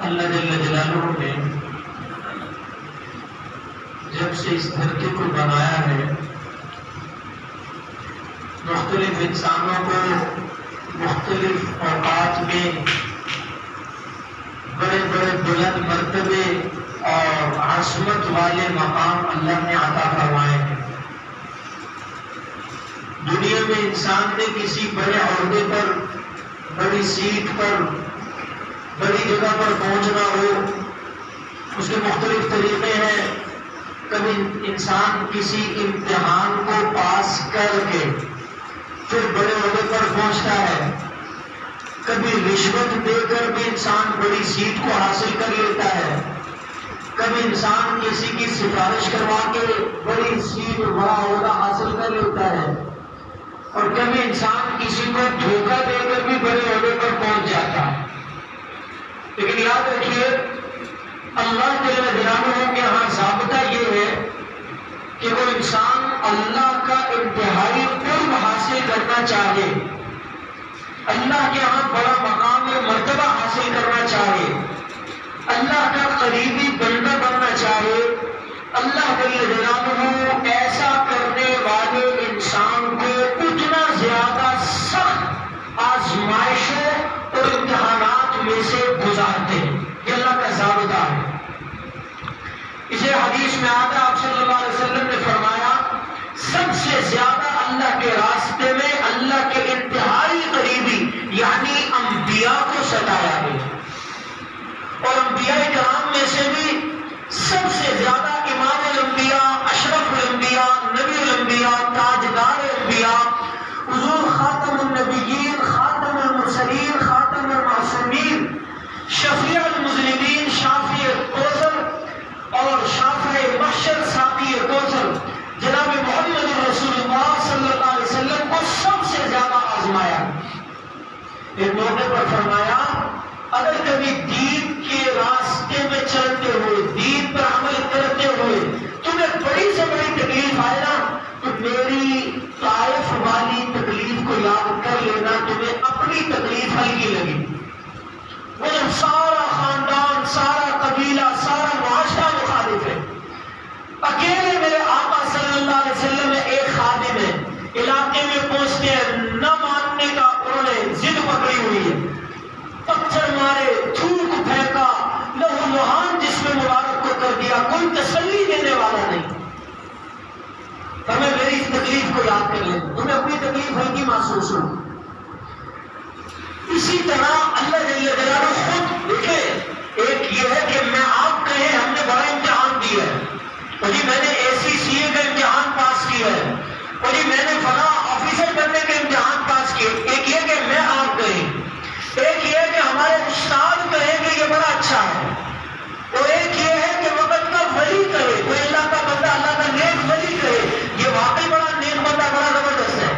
اللہ جل جلالہ نے جب سے اس دھرتی کو بنایا ہے مختلف انسانوں کو مختلف اوقات میں بڑے بڑے بلند مرتبے اور عظمت والے مقام اللہ نے عطا فرمائے ہیں۔ دنیا میں انسان نے کسی بڑے عہدے پر، بڑی سیٹ پر، بڑی جگہ پر پہنچنا ہو، اس کے مختلف طریقے ہیں۔ کبھی انسان کسی امتحان کو پاس کر کے پھر بڑے عہدے پر پہنچتا ہے، کبھی رشوت دے کر بھی انسان بڑی سیٹ کو حاصل کر لیتا ہے، کبھی انسان کسی کی سفارش کروا کے بڑی سیٹ، بڑا عہدہ حاصل کر لیتا ہے، اور کبھی انسان کسی کو دھوکہ دے کر بھی بڑے عہدے پر پہنچ جاتا ہے۔ لیکن یاد رکھیے اللہ جل جلالہ کے یہاں ضابطہ یہ ہے کہ وہ انسان اللہ کا انتہائی قرب حاصل کرنا چاہے، اللہ کے یہاں بڑا مقام اور مرتبہ حاصل کرنا چاہے، اللہ کا قریبی بندہ بننا چاہے، اللہ جل جلالہ ایسا کرنے والے انسان کو اتنا زیادہ سخت آزمائشوں اور امتحانات میں سے گزارتے ہیں۔ یہ اللہ کا ضابطہ ہے۔ اسے حدیث میں آتا آپ صلی اللہ علیہ وسلم نے فرمایا سب سے زیادہ اللہ کے راستے میں اللہ کے انتہائی قریبی یعنی انبیاء کو ستایا گیا، اور انبیاء کرام میں سے بھی سب سے زیادہ امام الانبیاء، اشرف الانبیاء، نبی الانبیاء، تاجدار انبیاء، حضور خاتم النبیین، خاتم المرسلین، خاتم المعصومین، شفیع المذنبین، شافع کوثر اور شافع محشر، ساقی کوثر، جناب محمد رسول اللہ صلی اللہ علیہ وسلم کو سب سے زیادہ آزمایا۔ ایک موقع پر فرمایا اگر کبھی دین کے راستے میں چلتے ہوئے، دین پر عمل کرتے ہوئے تمہیں بڑی سے بڑی تکلیف آئے نا تو میری طائف والی تکلیف کو یاد کر لینا، تمہیں اپنی تکلیف ہلکی لگی۔ وہ جب سارا خاندان، سارا قبیلہ، سارا معاشرہ مخالف ہے، اکیلے میرے آقا صلی اللہ علیہ وسلم میں ایک خادم ہے، علاقے میں پہنچتے ہیں، نہ ماننے کا انہوں نے ضد پکڑی ہوئی ہے، پتھر مارے، تھوک پھینکا، لہو لہان جسم مبارک کو کر دیا، کوئی تسلی دینے والا نہیں۔ ہمیں میری اس تکلیف کو یاد کر لیں، تمہیں اپنی تکلیف ہلکی محسوس ہو۔ اسی طرح اللہ جل جلالہ خود دیکھیں، ایک یہ ہے کہ میں آپ کہیں ہم نے بڑا امتحان دیا ہے، اور جی میں نے ACCA کا امتحان پاس کیا ہے، اور جی میں نے فلاں آفیسر بننے کا امتحان پاس کیا۔ ایک یہ کہ میں آپ کہیں، ایک یہ ہے کہ ہمارے استاد کہیں کہ یہ بڑا اچھا ہے، اور ایک یہ ہے کہ وقت کا ولی کہے، کوئی اللہ کا بندہ، اللہ کا نیک ولی کہے یہ واقعی بڑا نیک بندہ، بڑا زبردست ہے۔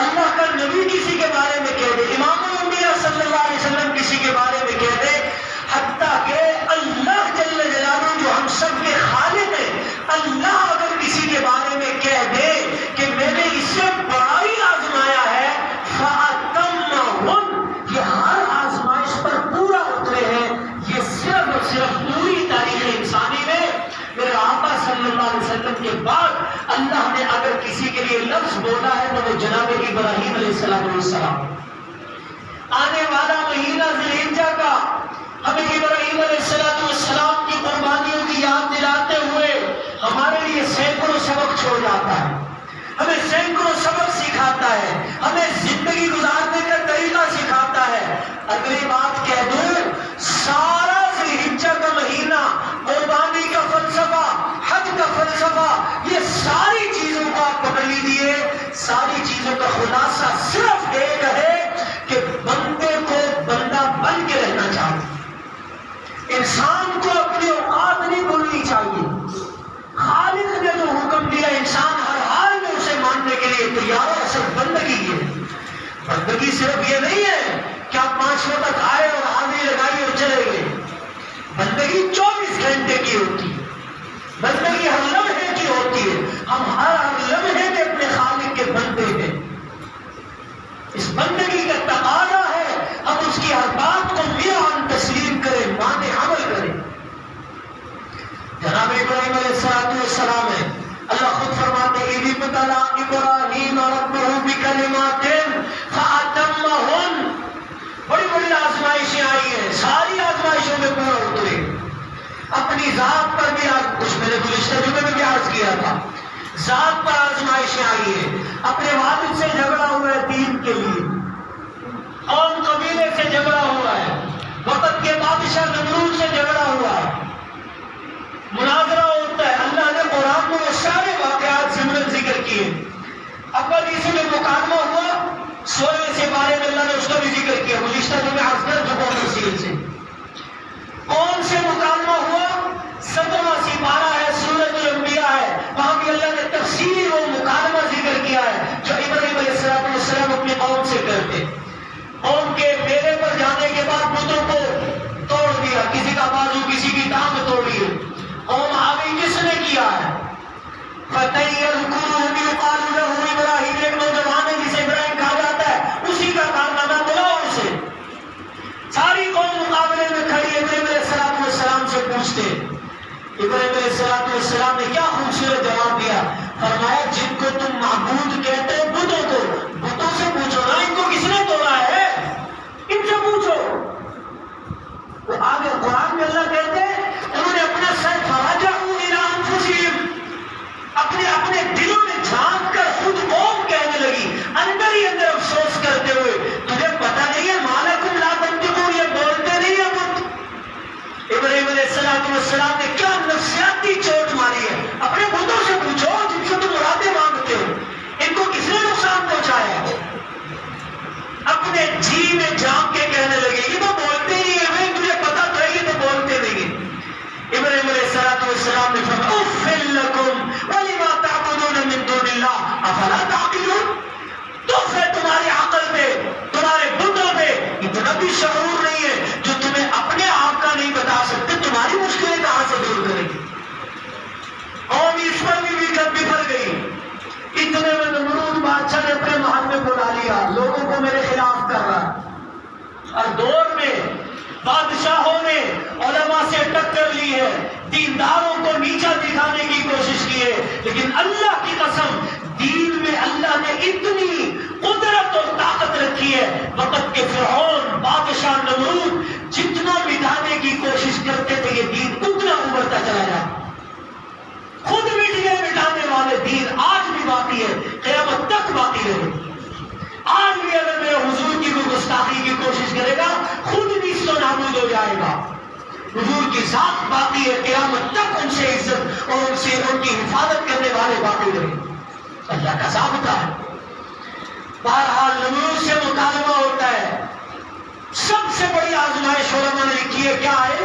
اللہ کا نبی کسی کے بارے میں کہہ دے، امام الانبیاء صلی اللہ علیہ وسلم کسی کے بارے میں کہہ دے، حتیٰ کہ اللہ جل جلالہ جو ہم سب کے خالق ہیں، اللہ اگر کسی کے بارے میں کہہ دے کہ میں نے اس سے بڑا ہی آزمایا ہے، فَأَتَمَّهُمْ، یہ ہر آزمائش پر پورا اترے ہیں۔ یہ صرف اور صرف پوری تاریخ انسانی میں میرے آقا صلی اللہ علیہ وسلم کے بعد اللہ نے اگر کسی کے لیے لفظ بولا ہے تو وہ جناب ابراہیم علیہ السلام۔ آنے والا مہینہ ذی الحجہ کا ہمیں ابراہیم علیہ السلام کی قربانیوں کی یاد دلاتے ہوئے ہمارے لیے سینکڑوں سبق چھوڑ جاتا ہے، ہمیں سینکڑوں سبق سکھاتا ہے، ہمیں زندگی گزارنے کا طریقہ سکھاتا ہے۔ اگلی بات کہہ دوں، سارا ذی الحجہ کا مہینہ، قربانی کا فلسفہ، حج کا فلسفہ، یہ ساری چیزوں کو آپ پکڑ لیجیے، ساری چیزوں کا خلاصہ صرف ایک ہے کہ بندے کو بندہ بن کے رہنا چاہیے، انسان کو اپنی اوقات نہیں بھولنی چاہیے۔ خالق نے جو حکم دیا انسان ہر حال میں اسے ماننے کے لیے تیار ہے، اصل بندگی ہے۔ بندگی صرف یہ نہیں ہے کہ آپ 5 وقت آئے اور حاضری لگائی اور چلے گئے، بندگی 24 گھنٹے کی ہوتی ہے، بندگی ہر لمحے کی ہوتی ہے۔ ہم ہر لمحے میں اپنے خالق کے بندے ہیں۔ کلمات فأتمہن. بڑی بڑی آزمائشیں آئی ہیں، ساری آزمائشوں میں پورا اترے. اپنی ذات پر بھی کچھ میں نے گزشتہ جمعے میں بھی عرض کیا تھا، ذات پر آزمائشیں آئی ہیں. اپنے والد سے جھگڑا ہوا ہے دین کے لیے، قوم قبیلے سے جھگڑا ہوا ہے، وقت کے بادشاہ نمرود سے جھگڑا ہوا ہے، مناظرہ ہوتا ہے. اللہ نے قرآن میں وہ سارے واقعات ضمن ذکر کیے. اول اسی میں مکالمہ ہوا 16 سے 12 میں اللہ نے اس کا بھی ذکر کیا. گزشتہ جمعے عرض کر چکا ہوں تفصیل سے. کون سے مکالمہ ہوا؟ 17واں سپارہ ہے، سورۃ الانبیاء ہے، وہاں بھی اللہ نے تفصیلی وہ مکالمہ ذکر کیا ہے جو ابراہیم علیہ السلام اپنی قوم سے کرتے. قوم کے میلے پر جانے کے بعد بتوں کو توڑ دیا، کسی کا بازو کسی کی ٹانگ توڑی. قوم آگے کس نے کیا ہے؟ ابراہیم ایک نوجوان ہے جسے ابراہیم کہا جاتا ہے، اسی کا کارنامہ بلاؤ اسے. ساری قوم مقابلے میں کھڑی ابراہیم علیہ السلام سے پوچھتے. ابراہیم علیہ السلام نے کیا خوبصورت جواب دیا. فرمایا جن کو تم معبود کہتے ہو بتوں سے پوچھو نا، ان کو کس نے توڑا ہے ان سے پوچھو. وہ آگے قرآن میں اللہ کہتے ہیں انہوں نے اپنا سر فراجعوا الی انفسہم، اپنے دلوں میں جھانک کر خود قوم کہنے لگی اندر ہی اندر افسوس کرتے ہوئے، تجھے پتہ نہیں ہے مالکم لا تنطقون، یہ بولتے نہیں ہے بت. ابراہیم علیہ السلام نے کیا نفسیاتی چوٹ ماری ہے. اپنے بتوں سے پوچھو جن سے تم مرادیں مانگتے ہو، ان کو کس نے نقصان پہنچایا ہے. اپنے جی میں جھانک کے کہنے لگے یہ تو بولتے ہی ہیں، تجھے پتہ تو ہے یہ تو بولتے نہیں ہیں. ابراہیم علیہ السلام نے فرمایا اف لکم ولما تعبدون من دون اللہ افلا تعقلون. تو پھر تمہاری عقل پہ، تمہارے بتوں پہ اتنا بھی شعور نہیں ہے جو تمہیں اپنے آپ کا نہیں بتا سکتے، تمہاری مشکلیں کہاں سے دور کریں گے. قوم اس پر بھی بفر گئی. اتنے میں نمرود بادشاہ نے اپنے محل میں بلا لیا، لوگوں کو میرے خلاف کر رہا. اور دور میں بادشاہوں نے علماء سے ٹکر لی ہے، دینداروں کو نیچا دکھانے کی کوشش کی ہے، لیکن اللہ کی قسم دین میں اللہ نے اتنی قدرت اور طاقت رکھی ہے. وقت کے فرعون بادشاہ نمرود جتنا مٹانے کی کوشش کرتے تھے یہ دین اتنا ابھرتا چلا جاتا. خود مٹ گئے مٹانے والے، دین آج بھی باقی ہے، قیامت تک باقی رہے. آج بھی اگر میرے حضور کی کوئی گستاخی کی کوشش کرے گا خود نیست و نابود ہو جائے گا. حضور کی ذات باقی ہے، قیامت تک ان سے عزت اور ان کی حفاظت کرنے والے باقی رہے. اللہ کا ضابطہ ہے. بہرحال نمرود سے مکالمہ ہوتا ہے. سب سے بڑی آزمائش علماء نے لکھی ہے کیا ہے؟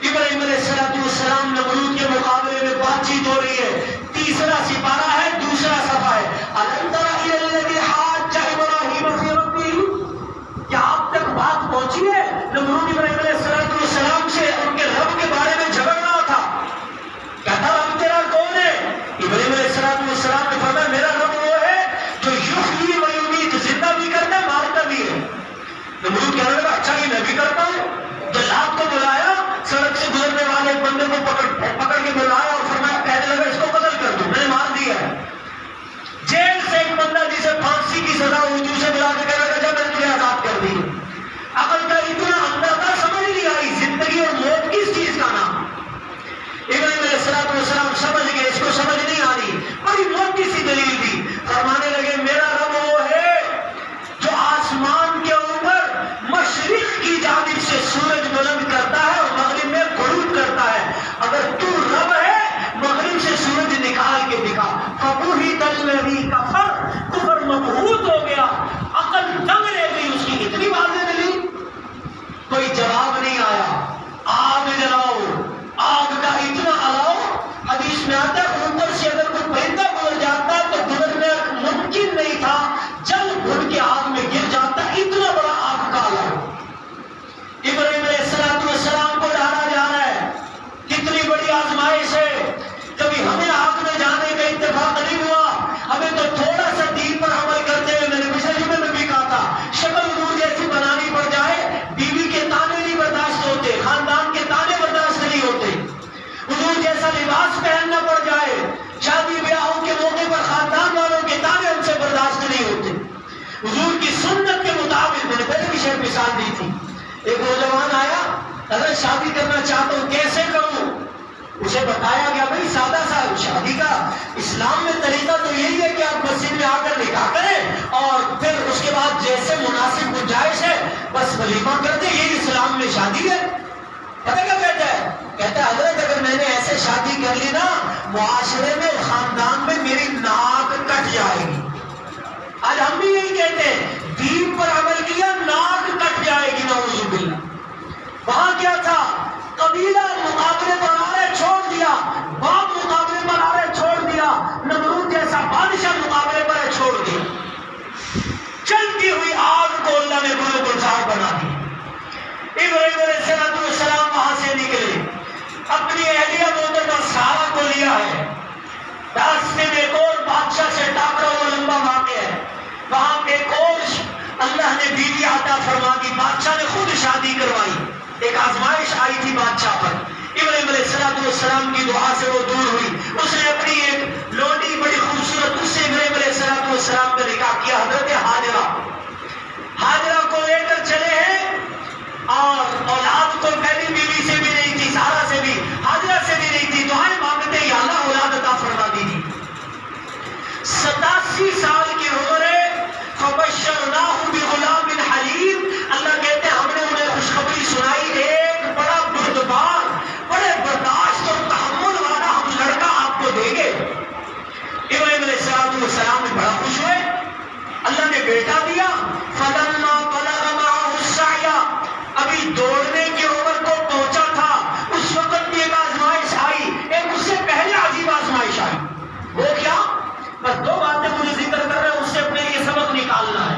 ابراہیم علیہ السلام نمرود کے مقابلے میں بات چیت ہو رہی ہے. تیسرا سپارہ ہے، دوسرا صفحہ ہے. الم تر الی الذی حاج ابراہیم فی ربہ، کیا آپ تک بات پہنچی ہے؟ نمرود ابراہیم علیہ السلام سے ان کے رب کے بارے میں جھگڑ رہا تھا. کہتا رب تیرا کون ہے؟ ابراہیم علیہ السلام نے فرمایا میرا رب وہ ہے جو یحیی و یمیت، زندہ بھی کرتا ہے مارتا بھی ہے. نمرود کہنے لگا اچھا یہ میں بھی کرتا ہوں. جلاد کو بلایا، سڑک سے گزرنے والے ایک بندے کو پکڑ کے بلایا اور فرمایا کہنے لگا اس کو قتل کر دو، میں نے مار دیا ہے. جیل سے ایک بندہ جسے پھانسی کی سزا ہوئی تھی اسے بلا کے کہنے لگا جب میں نے تجھے آزاد کر دی. عقل کا اتنا اندر تھا سمجھ نہیں آئی زندگی اور موت کس چیز کا نام. ابراہیم علیہ السلام سمجھ گئے، اس کو سمجھ نہیں آ رہی. بڑی موٹی سی دلیل دی. فرمانے لگے میرا رب وہ ہے جو آسمان کے اوپر مشرق کی جانب سے شیپ مثال دی تھی. ایک نوجوان آیا, حضرت شادی کرنا چاہتا ہوں, کیسے کروں؟ اسے بتایا گیا بھائی سادہ سا شادی کا اسلام میں طریقہ تو یہی ہے کہ آپ مسجد میں آ کر نکاح کریں اور پھر اس کے بعد جیسے مناسب گنجائش ہے بس ولیمہ کر دیں, یہی اسلام میں شادی ہے. پتہ کیا کہتا ہے؟ کہتا ہے حضرت اگر میں نے ایسے شادی کر لی نا, معاشرے میں خاندان میں میری ناک کٹ جائے گی. آج ہم بھی یہی کہتے ہیں, دین پر عمل کیا ناک کٹ جائے گی, نعوذ باللہ. وہاں کیا تھا؟ قبیلہ مقابلے پر آ رہے چھوڑ دیا, باپ مقابلے پر آ رہے چھوڑ دیا, نمرود جیسا بادشاہ مقابلے پر ہے چھوڑ دیا. چلتی ہوئی آگ کو اللہ نے گلو گلزار بنا دی. ابراہیم علیہ السلام وہاں سے نکلے, اپنی اہلیہ محترمہ سارہ کو لیا ہے. راستے میں ایک اور بادشاہ سے ٹاکرا ہوا لمبا واقع ہے. وہاں پہ ایک اور اللہ نے بیوی عطا فرما دی, بادشاہ نے خود شادی کروائی. ایک آزمائش آئی تھی بادشاہ پر, ابراہیم علیہ السلام کی دعا سے وہ دور ہوئی. اس نے اپنی ایک لوٹی بڑی خوبصورت, اس سے ابراہیم علیہ السلام کا نکاح کیا, حضرت ہاجرہ. ہاجرہ کو لے کر چلے ہیں اور اولاد کو پہلی بیوی سے بھی نہیں تھی, سارا سے بھی, ہاجرہ سے بھی نہیں تھی. دعائیں مانگتے یا اللہ اولاد عطا فرما دیجیے. 87 سال کی عمر ہے. فبشرناہ بغلام حلیم, اللہ کہتے ہیں ہم نے انہیں خوشخبری سنائی, ایک بڑا بردبار, بڑے برداشت اور تحمل والا ہم لڑکا آپ کو دیں گے. ابراہیم علیہ السلام میں بڑا خوش ہوئے, اللہ نے بیٹا دیا. فلما بلغ معه السعی, ابھی دوڑنے کی عمر کو پہنچا تھا, اس وقت بھی ایک آزمائش آئی, ایک اس سے پہلے عجیب آزمائش آئی. وہ کیا؟ بس 2 باتیں مجھے ذکر کر رہے ہیں, اس سے اپنے لیے سبق نکالنا ہے.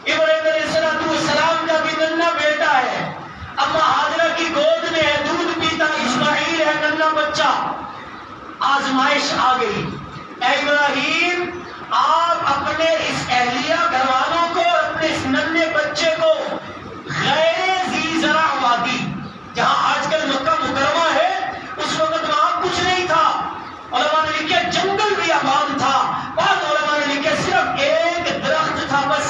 ابراہیم علیہ السلام کا بھی ننھا بیٹا ہے, اما ہاجرہ کی گود میں ہے, دودھ پیتا اسماعیل ہے, ننھا بچہ. آزمائش آ گئی. اے ابراہیم, آپ اپنے اس اہلیہ گھر والوں کو, اپنے اس ننھے بچے کو غیر ذی زرع وادی, جہاں آج کل مکہ مکرمہ ہے, اس وقت وہاں کچھ نہیں تھا. علماء نے لکھا جنگل بھی آباد تھا, بعض علماء نے لکھا صرف ایک درخت تھا بس.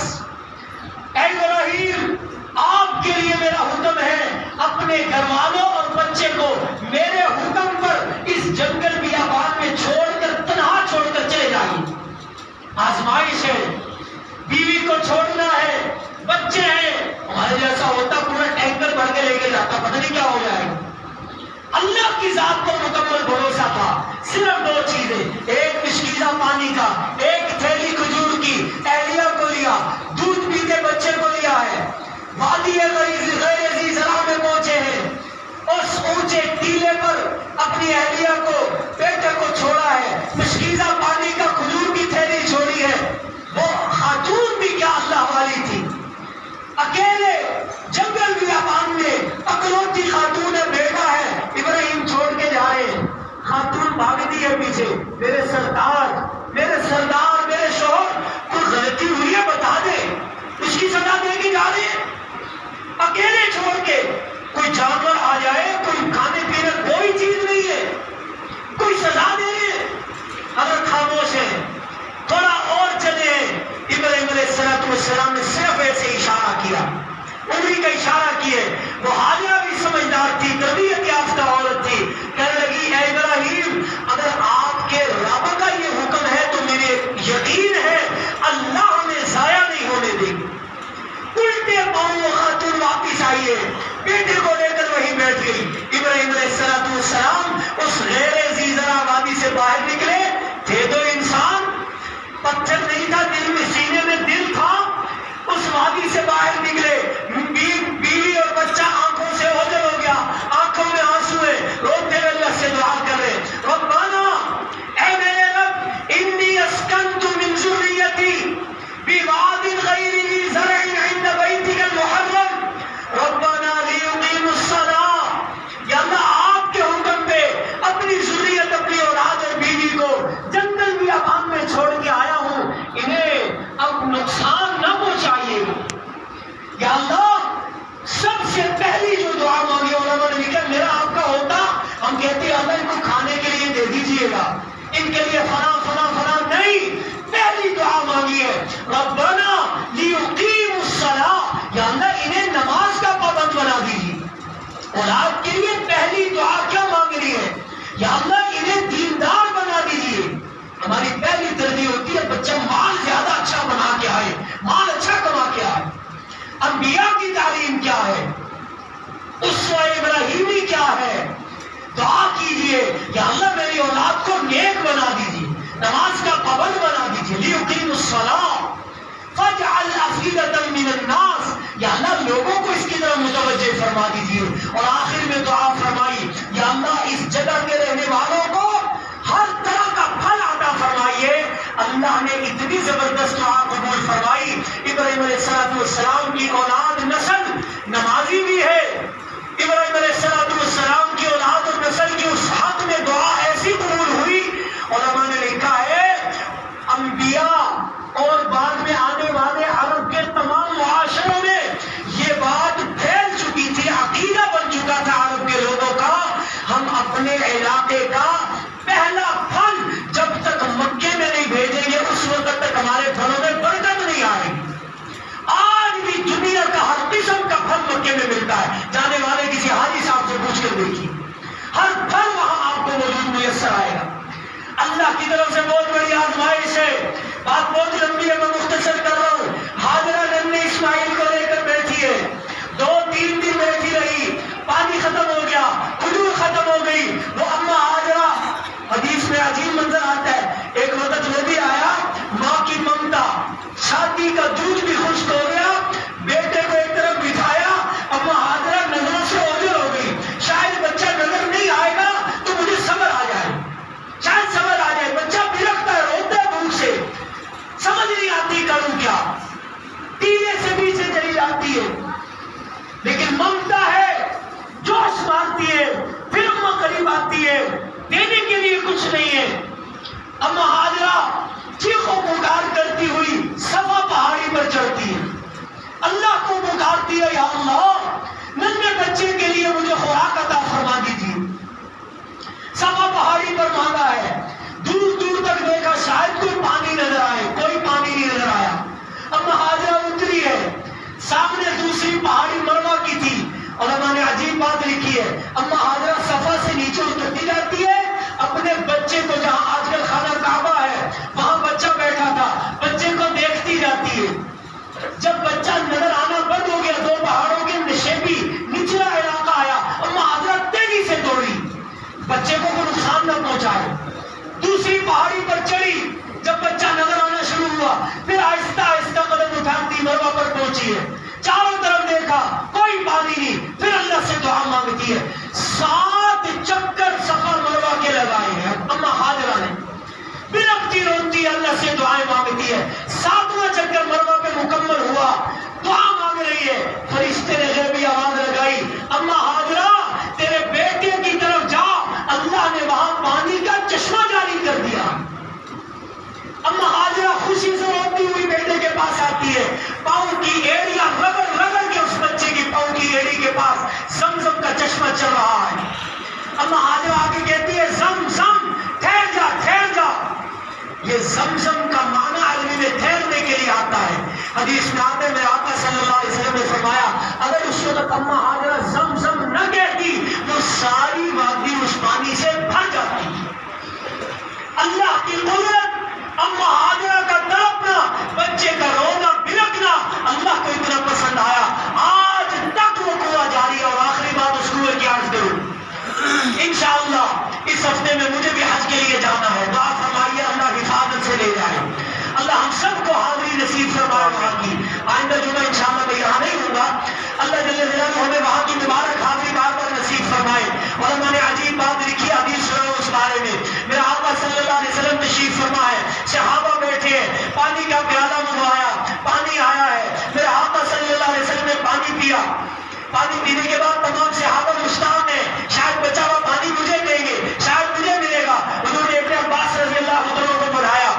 اے ابراہیم, آپ کے لیے میرا حکم ہے, اپنے گھر والوں اور بچے کو میرے حکم پر اس جنگل بھی آباد میں چھوڑ کر, تنہا چھوڑ کر چلے جائیے. آزمائش ہے, بیوی کو چھوڑنا ہے, بچے ہیں. ہمارے جیسا ہوتا پورا ٹینکر بھر کے لے کے جاتا, پتہ نہیں کیا ہو جائے. اللہ کی ذات کو مکمل بھروسہ تھا. صرف 2 چیزیں, ایک مشکیزہ پانی کا, ایک تھیلی کھجور کی. اہلیہ کو لیا, دودھ پیتے بچے کو لیا ہے. وادی غیر ذی زرع میں پہنچے ہیں, اس اونچے ٹیلے پر اپنی اہلیہ کو, بیٹے کو چھوڑا ہے. مشکیزہ پانی کا, کھجور کی تھیلی چھوڑی ہے. وہ خاتون بھی کیا اللہ والی تھی, اکیلے جنگل بیابان میں اکلوتی خاتون ہے, بیٹا ہے. ابراہیم چھوڑ کے جا رہے ہیں, خاتون بھاگتی ہے پیچھے, میرے سردار, میرے سردار, میرے شوہر, کوئی غلطی ہوئی ہے بتا دے. اس کی سزا دے کے جا رہے ہیں اکیلے چھوڑ کے. کوئی جانور آ جائے, کوئی کھانے پینے کوئی چیز نہیں ہے, کوئی سزا دے رہے ہیں. اگر خاموش ہے, تھوڑا اور چلے. ابراہیم علیہ السلام نے صرف ایسے اشارہ کیا, انگلی کا اشارہ کیے. وہ ہاجرہ بھی سمجھدار تھی, تربیت یافتہ عورت تھی. کہنے لگی اے ابراہیم, اگر آپ کے رب کا یہ حکم ہے تو میرے یقین ہے اللہ ہمیں ضائع نہیں ہونے دے گی. الٹے پاؤں وہ خاتون واپس آئی ہے, بیٹے کو لے کر وہیں بیٹھ گئی. ابراہیم علیہ السلام اس غیر ذی زرع وادی سے باہر نکلے. تھے تو انسان, پتھر نہیں تھا دل میں, سینے میں دل تھا. اس وادی سے باہر نکلے, بیوی اور بچہ آنکھوں سے اوجھل ہو گیا, آنکھوں میں آنسو ہے, روتے ہوئے اللہ سے دعا کر رہے, ربنا, اے میرے رب, انی اسکنت من ذریتی بواد غیر ذی زرع عند بیتک المحرم, ربنا لیقیموا الصلاۃ. یا اللہ, آپ کے حکم پہ اپنی ذریت, اپنی اولاد اور بیوی کو جنگل بیابان میں چھوڑ کے آیا ہوں, انہیں اب نقصان نہ پہنچائیے. یا اللہ, سب سے پہلی جو دعا مانگی علماء نے لکھا, میرا آپ کا ہوتا ہم کہتے ہیں اللہ ان کو کھانے کے لیے دے دیجئے گا, ان کے لیے فلاں فلاں فلاں نہیں. پہلی دعا مانگی ہے ربنا لیقیموا الصلاۃ, یا اولاد کے لیے پہلی دعا کیا مانگنی ہے؟ یا اللہ انہیں دیندار بنا دیجیے. ہماری پہلی ترجیح ہوتی ہے بچہ مال زیادہ اچھا بنا کے آئے، مال اچھا کما کے آئے. انبیاء کی تعلیم کیا ہے؟ اسوہ ابراہیمی کیا ہے؟ دعا کیجئے یا اللہ میری اولاد کو نیک بنا دیجیے، نماز کا پابند بنا دیجیے. لیقیم الصلاۃ فاجعل افئدة من الناس، یا اللہ لوگوں کو اس کی طرف متوجہ فرما دیجیے. اور آخر میں دعا فرمائی یا اللہ اس جگہ کے رہنے والوں کو ہر طرح کا پھل عطا فرمائیے. اللہ نے اتنی زبردست دعا قبول فرمائی. ابراہیم علیہ السلام کی اولاد نسل نمازی بھی ہے. ابراہیم علیہ السلام کی اولاد اور نسل کی اس حق میں دعا ایسی قبول ہوئی. علماء نے لکھا ہے انبیاء اور بعد میں آنے والے عرب کے تمام معاشروں میں یہ بات پھیل چکی تھی، عقیدہ بن چکا تھا عرب کے لوگوں کا، ہم اپنے علاقے کا پہلا پھل جب تک مکے میں نہیں بھیجیں گے اس وقت تک ہمارے پھلوں میں برکت نہیں آئے گی. آج بھی دنیا کا ہر قسم کا پھل مکے میں ملتا ہے. جانے والے کسی حاجی صاحب سے پوچھ کر دیکھیے، ہر پھل وہاں آپ کو موجود میسر آئے گا. اللہ کی طرف سے بہت بڑی آزمائش ہے. بات بہت لمبی ہے، میں مختصر کر رہا ہوں. ہاجرہ ننھے اسماعیل کو لے کر بیٹھی ہے، 2-3 دن بیٹھی رہی، پانی ختم ہو گیا، کھجور ختم ہو گئی. وہ اما ہاجرہ، حدیث میں عجیب منظر آتا ہے، ایک وقت وہ بھی آیا، ماں کی ممتا، شادی کا دودھ بھی خشک ہو گیا، بیٹے کو ایک طرف بٹھایا، اما ہاجرہ نظروں سے اوجھل ہو گئی. شاید بچہ نظر نہیں آئے گا تو مجھے صبر آ جائے، شاید صبر آ جائے. بچہ بلکتا ہے، روتا ہے بھوک سے، سمجھ نہیں آتی کروں کیا، ٹیلے سے پیچھے چلی جاتی ہے. لیکن ممتا ہے، جوش مارتی ہے، پھر اماں قریب آتی ہے، دینے کے لیے کچھ نہیں ہے. اما ہاجرہ چیخو پکار کرتی ہوئی صفا پہاڑی پر چڑھتی ہے، اللہ کو پکارتی ہے، یا اللہ ننھے بچے کے لیے مجھے خوراک عطا فرما دیجیے. صفا پہاڑی پر مانگا ہے، دور دور تک دیکھا، شاید کوئی پانی نظر آئے، کوئی پانی نہیں نظر آیا. اما ہاجرہ اتری ہے، سامنے دوسری پہاڑی مروا کی تھی. علماء نے عجیب بات لکھی ہے، اما ہاجرہ صفا سے نیچے اترتی جاتی ہے، اپنے بچے کو، جہاں آج کل خانہ کعبہ ہے وہاں بچہ بیٹھا تھا، بچے کو دیکھتی جاتی ہے. جب بچہ نظر آنا بند ہو گیا، 2 پہاڑوں کے نشیبی نچلا علاقہ آیا، اما ہاجرہ تیزی سے دوڑی، بچے کو کوئی نقصان نہ پہنچائے. دوسری پہاڑی پر چڑھی، جب بچہ نظر آنا شروع ہوا، پھر آہستہ آہستہ قدم اٹھاتی مروا پر پہنچی ہے. چاروں طرف دیکھا، کوئی پانی نہیں، پھر اللہ سے دعا مانگتی ہے. 7 چکر صفا مروا کے لگائے ہیں اما ہاجرہ نے، بلکتی روتی اللہ سے دعائیں مانگتی ہے. 7واں چکر مروا پہ مکمل ہوا، دعا مانگ رہی ہے. فرشتے نے غیبی آواز لگائی، اما ہاجرہ تیرے بیٹے کی طرف جا، اللہ نے وہاں پانی کا چشمہ جاری کر دیا. اما ہاجرہ خوشی سے روتی ہوئی بیٹے کے پاس آتی ہے، پاؤں کی ایڑیاں رگڑ رگڑ کے اس بچے کی پاؤں کی ایڑی کے پاس زمزم کا چشمہ چل رہا ہے. اما ہاجرہ آگے کہتی ہے زمزم ٹھہر جا ٹھہر جا. یہ زمزم کا معنی عربی میں ٹھہرنے کے لیے آتا ہے. حدیث میں آتا ہے میرے آقا صلی اللہ علیہ وسلم نے فرمایا اگر اس وقت اما ہاجرہ زمزم نہ کہتی تو ساری وادی اس پانی سے بھر جاتی. اللہ کی قدرت، اما ہاجرہ کا تڑپنا، بچے کا رونا بلکنا اللہ کو اتنا پسند آیا، آج تک وہ کنواں جاری ہے. اور آخری بات اس کنویں کی عرض کروں، انشاءاللہ اس ہفتے میں مجھے بھی حج کے لیے جانا ہے. دعا فرمائیے اللہ حفاظت سے لے جائے، اللہ ہم سب کو حاضری نصیب فرمائے وہاں کی. آئندہ جمعہ انشاءاللہ میں یہاں نہیں ہوں گا، اللہ جل جلالہ ہمیں وہاں کی مبارک حاضری بار بار نصیب فرمائے. اور میں نے عجیب بات لکھی حدیث سنا اس بارے میں. میرا آقا صلی اللہ علیہ وسلم تشریف فرما ہے، صحابہ بیٹھے ہیں، پانی کا پیالہ منگوایا، پانی آیا ہے. میرے آقا صلی اللہ علیہ وسلم نے پانی پیا. پانی پینے کے بعد تمام صحابہ مشتاق ہیں، شاید بچا ہوا پانی مجھے دیں گے، شاید مجھے ملے گا. حضور نے ابن عباس رضی اللہ عنہ کو بلایا،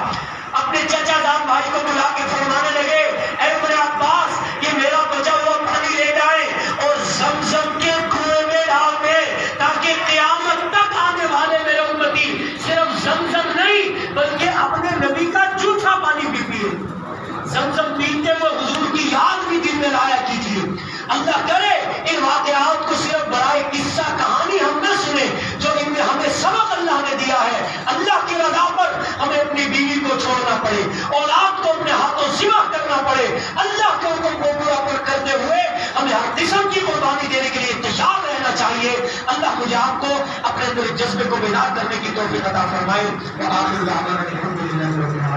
اپنے چچا زاد بھائی کو بلا کے فرمانے لگے اے ابن عباس یہ میرا بچا ہوا پانی لے جائیں اور زمزم کے کنویں میں ڈال دیں تاکہ قیامت تک آنے والے میرے امتی صرف زمزم نہیں بلکہ اپنے نبی کا جھوٹا پانی بھی پیے. زمزم پیتے ہوئے حضور کی یاد بھی دل میں لایا کیجیے. اللہ کرے ان واقعات فرمائیے، اللہ مجھے آپ کو اپنے اندر جذبے کو بیدار کرنے کی توفیق عطا فرمائے۔ وآخر دعوانا الحمدللہ رب العالمین۔